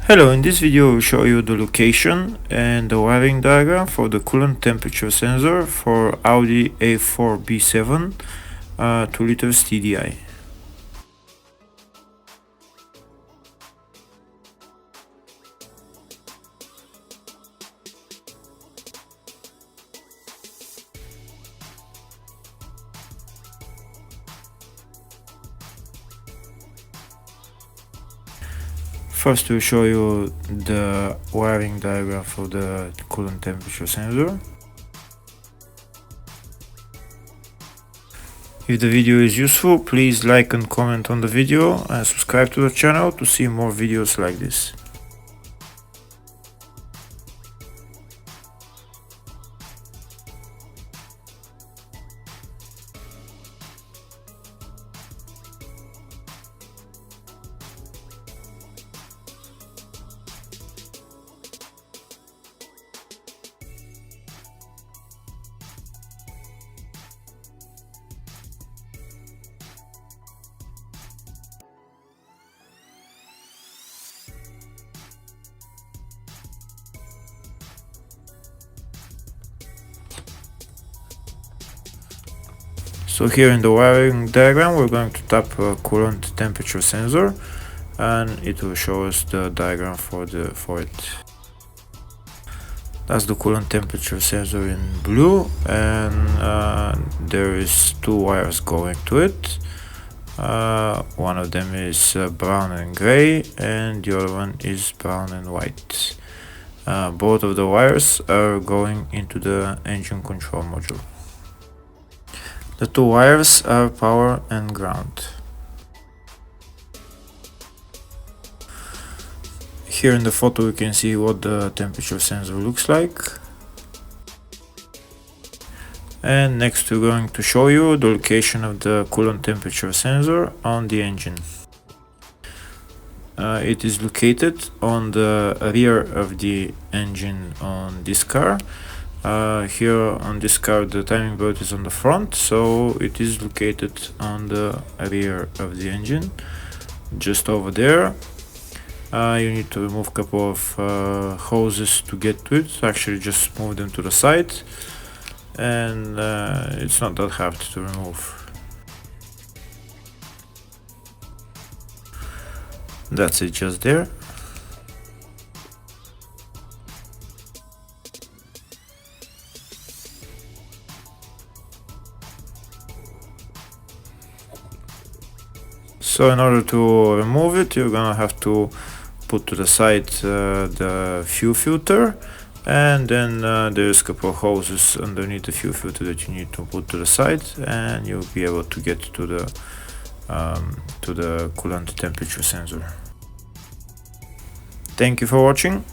Hello, in this video I will show you the location and the wiring diagram for the coolant temperature sensor for Audi A4 B7 2 liters TDI. First, we'll show you the wiring diagram for the coolant temperature sensor. If the video is useful, please like and comment on the video and subscribe to the channel to see more videos like this. So here in the wiring diagram we're going to tap coolant temperature sensor and it will show us the diagram for it. That's the coolant temperature sensor in blue, and there is two wires going to it. One of them is brown and gray and the other one is brown and white. Both of the wires are going into the engine control module. The two wires are power and ground. Here in the photo you can see what the temperature sensor looks like. And next we're going to show you the location of the coolant temperature sensor on the engine. It is located on the rear of the engine on this car. Here on this car the timing belt is on the front, so it is located on the rear of the engine, just over there. You need to remove a couple of hoses to get to it. Actually just move them to the side, and it's not that hard to remove. That's it, just there. So in order to remove it, you're gonna have to put to the side the fuel filter, and then there's a couple of hoses underneath the fuel filter that you need to put to the side, and you'll be able to get to the coolant temperature sensor. Thank you for watching.